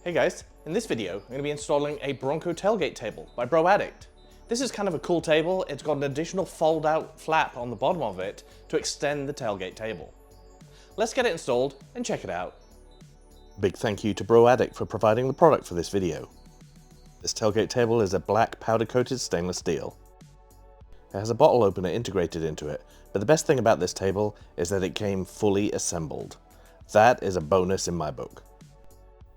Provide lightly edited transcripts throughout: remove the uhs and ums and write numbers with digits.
Hey guys, in this video I'm going to be installing a Bronco tailgate table by Broaddict. This is kind of a cool table. It's got an additional fold out flap on the bottom of it to extend the tailgate table. Let's get it installed and check it out. Big thank you to Broaddict for providing the product for this video. This tailgate table is a black powder coated stainless steel. It has a bottle opener integrated into it, but the best thing about this table is that it came fully assembled. That is a bonus in my book.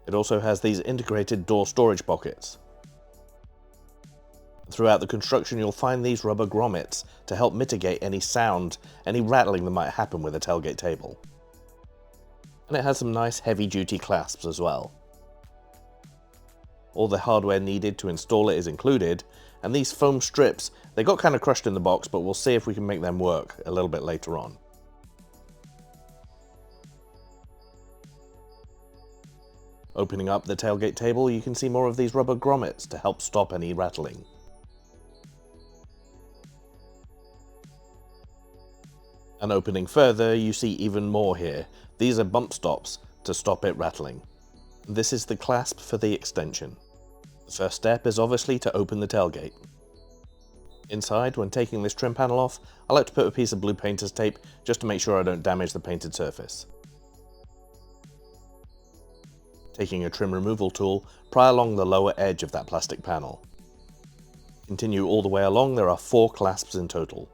It also has these integrated door storage pockets. Throughout the construction you'll find these rubber grommets to help mitigate any sound, any rattling that might happen with a tailgate table. And it has some nice heavy duty clasps as well. All the hardware needed to install it is included, and these foam strips, they got kind of crushed in the box, but we'll see if we can make them work a little bit later on. Opening up the tailgate table, you can see more of these rubber grommets to help stop any rattling. And opening further, you see even more here. These are bump stops to stop it rattling. This is the clasp for the extension. The first step is obviously to open the tailgate. Inside, when taking this trim panel off, I like to put a piece of blue painter's tape just to make sure I don't damage the painted surface. Taking a trim removal tool, pry along the lower edge of that plastic panel. Continue all the way along, there are 4 clasps in total.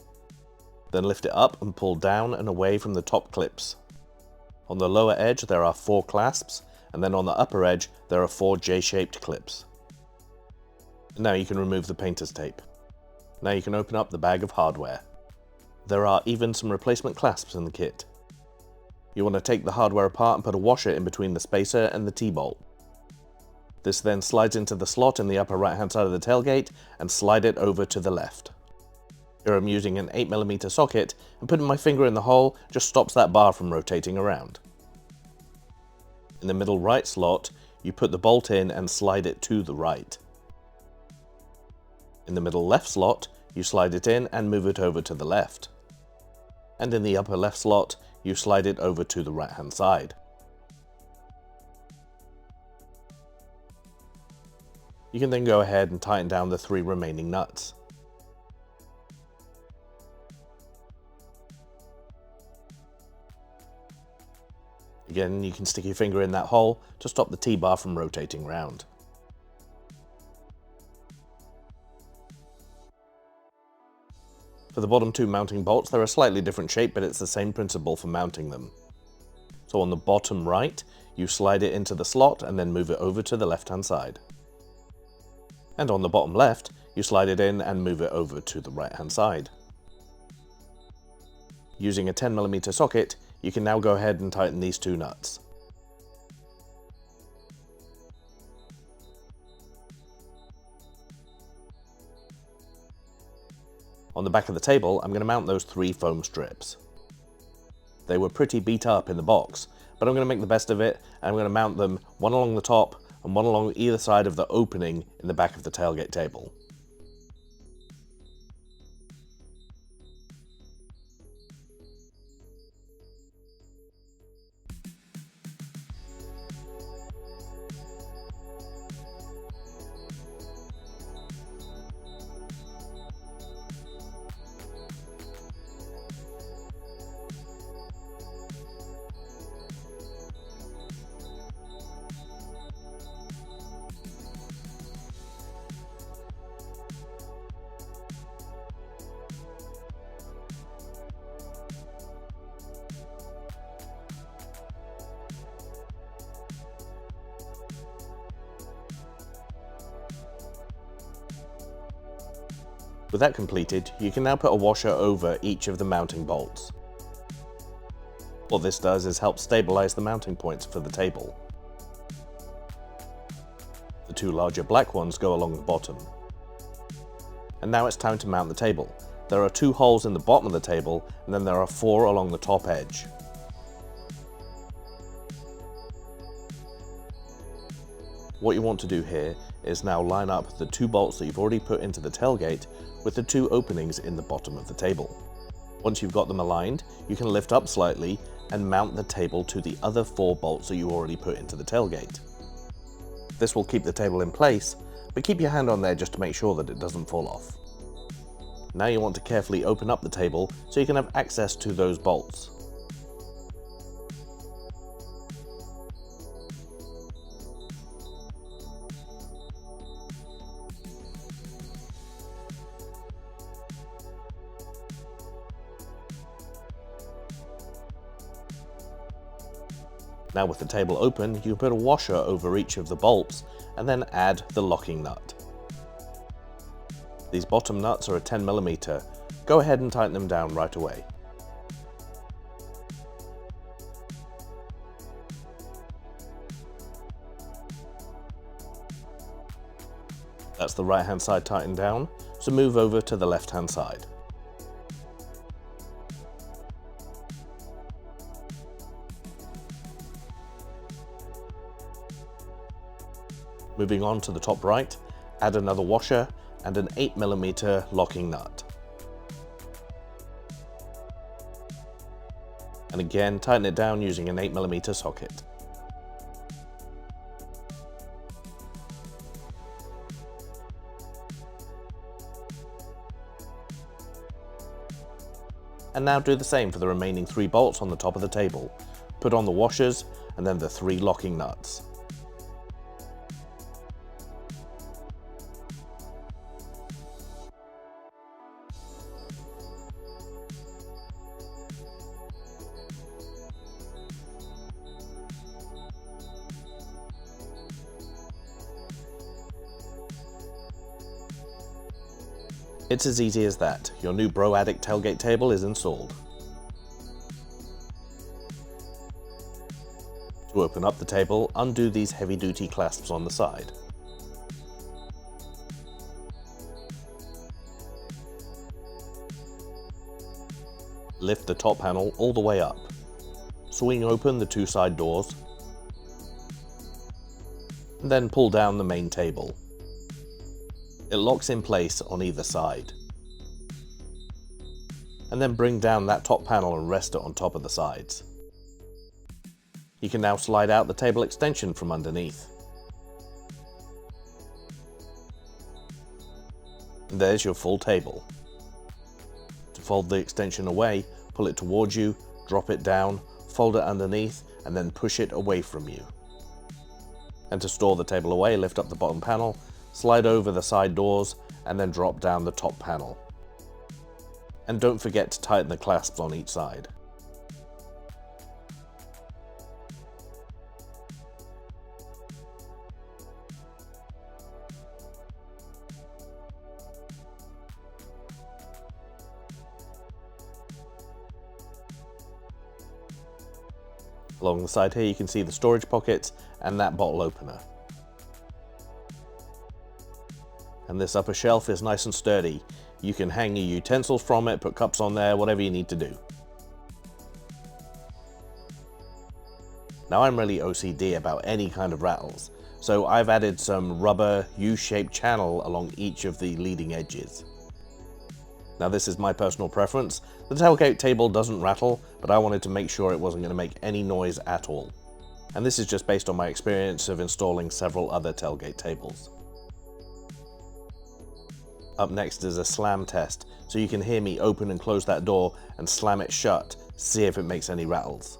Then lift it up and pull down and away from the top clips. On the lower edge there are 4 clasps, and then on the upper edge there are 4 J-shaped clips. And now you can remove the painter's tape. Now you can open up the bag of hardware. There are even some replacement clasps in the kit. You want to take the hardware apart and put a washer in between the spacer and the T-bolt. This then slides into the slot in the upper right hand side of the tailgate and slide it over to the left. Here I'm using an 8mm socket, and putting my finger in the hole just stops that bar from rotating around. In the middle right slot, you put the bolt in and slide it to the right. In the middle left slot, you slide it in and move it over to the left. And in the upper left slot, you slide it over to the right hand side. You can then go ahead and tighten down the 3 remaining nuts. Again, you can stick your finger in that hole to stop the T-bar from rotating round. For the bottom 2 mounting bolts, they're a slightly different shape, but it's the same principle for mounting them. So on the bottom right, you slide it into the slot and then move it over to the left hand side. And on the bottom left, you slide it in and move it over to the right hand side. Using a 10mm socket, you can now go ahead and tighten these 2 nuts. On the back of the table, I'm going to mount those 3 foam strips. They were pretty beat up in the box, but I'm going to make the best of it, and I'm going to mount them one along the top and one along either side of the opening in the back of the tailgate table. With that completed, you can now put a washer over each of the mounting bolts. What this does is help stabilize the mounting points for the table. The 2 larger black ones go along the bottom. And now it's time to mount the table. There are 2 holes in the bottom of the table, and then there are 4 along the top edge. What you want to do here is now line up the 2 bolts that you've already put into the tailgate with the 2 openings in the bottom of the table. Once you've got them aligned, you can lift up slightly and mount the table to the other 4 bolts that you already put into the tailgate. This will keep the table in place, but keep your hand on there just to make sure that it doesn't fall off. Now you want to carefully open up the table so you can have access to those bolts. Now with the table open, you can put a washer over each of the bolts and then add the locking nut. These bottom nuts are a 10mm. Go ahead and tighten them down right away. That's the right hand side tightened down, so move over to the left hand side. Moving on to the top right, add another washer and an 8mm locking nut. And again, tighten it down using an 8mm socket. And now do the same for the remaining 3 bolts on the top of the table. Put on the washers and then the 3 locking nuts. It's as easy as that. Your new Broaddict tailgate table is installed. To open up the table, undo these heavy-duty clasps on the side. Lift the top panel all the way up. Swing open the 2 side doors, and then pull down the main table. It locks in place on either side. And then bring down that top panel and rest it on top of the sides. You can now slide out the table extension from underneath. And there's your full table. To fold the extension away, pull it towards you, drop it down, fold it underneath, and then push it away from you. And to store the table away, lift up the bottom panel, slide over the side doors, and then drop down the top panel. And don't forget to tighten the clasps on each side. Along the side here you can see the storage pockets and that bottle opener. And this upper shelf is nice and sturdy. You can hang your utensils from it, put cups on there, whatever you need to do. Now I'm really OCD about any kind of rattles, so I've added some rubber U-shaped channel along each of the leading edges. Now this is my personal preference. The tailgate table doesn't rattle, but I wanted to make sure it wasn't going to make any noise at all. And this is just based on my experience of installing several other tailgate tables. Up next is a slam test, so you can hear me open and close that door and slam it shut, see if it makes any rattles.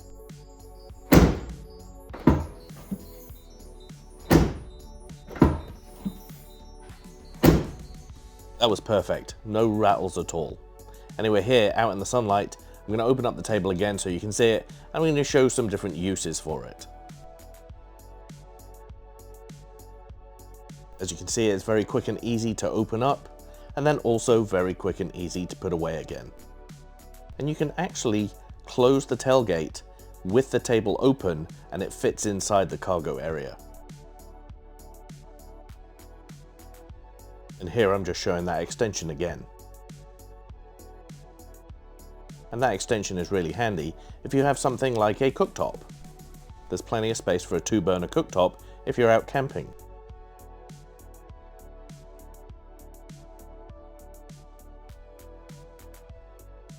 That was perfect, no rattles at all. Anyway, here out in the sunlight, I'm going to open up the table again so you can see it, and I'm going to show some different uses for it. As you can see, it's very quick and easy to open up, and then also very quick and easy to put away again. And you can actually close the tailgate with the table open, and it fits inside the cargo area. And here I'm just showing that extension again. And that extension is really handy if you have something like a cooktop. There's plenty of space for a 2-burner cooktop if you're out camping.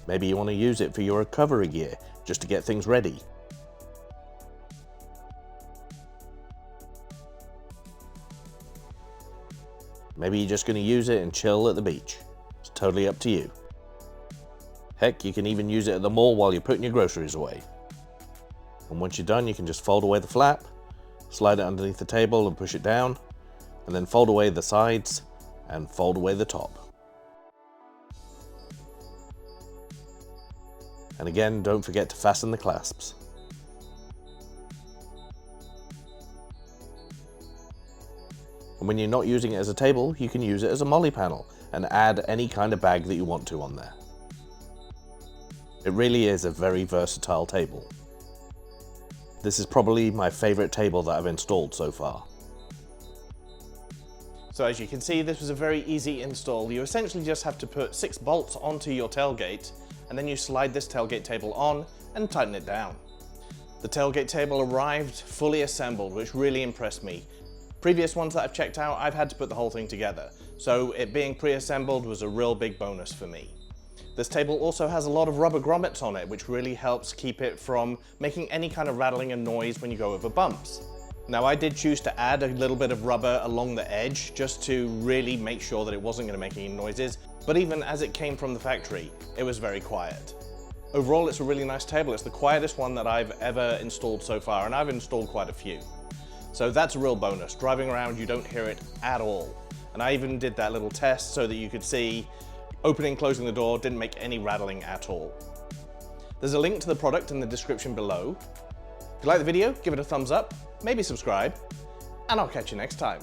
Maybe you want to use it for your recovery gear, just to get things ready. Maybe you're just going to use it and chill at the beach. It's totally up to you. Heck, you can even use it at the mall while you're putting your groceries away. And once you're done, you can just fold away the flap, slide it underneath the table and push it down, and then fold away the sides and fold away the top. And again, don't forget to fasten the clasps. And when you're not using it as a table, you can use it as a Molle panel and add any kind of bag that you want to on there. It really is a very versatile table. This is probably my favorite table that I've installed so far. So as you can see, this was a very easy install. You essentially just have to put 6 bolts onto your tailgate, and then you slide this tailgate table on and tighten it down. The tailgate table arrived fully assembled, which really impressed me. Previous ones that I've checked out, I've had to put the whole thing together, so it being pre-assembled was a real big bonus for me. This table also has a lot of rubber grommets on it, which really helps keep it from making any kind of rattling and noise when you go over bumps. Now, I did choose to add a little bit of rubber along the edge just to really make sure that it wasn't going to make any noises, but even as it came from the factory, it was very quiet. Overall, it's a really nice table. It's the quietest one that I've ever installed so far, and I've installed quite a few. So that's a real bonus. Driving around, you don't hear it at all. And I even did that little test so that you could see opening and closing the door didn't make any rattling at all. There's a link to the product in the description below. If you like the video, give it a thumbs up, maybe subscribe, and I'll catch you next time.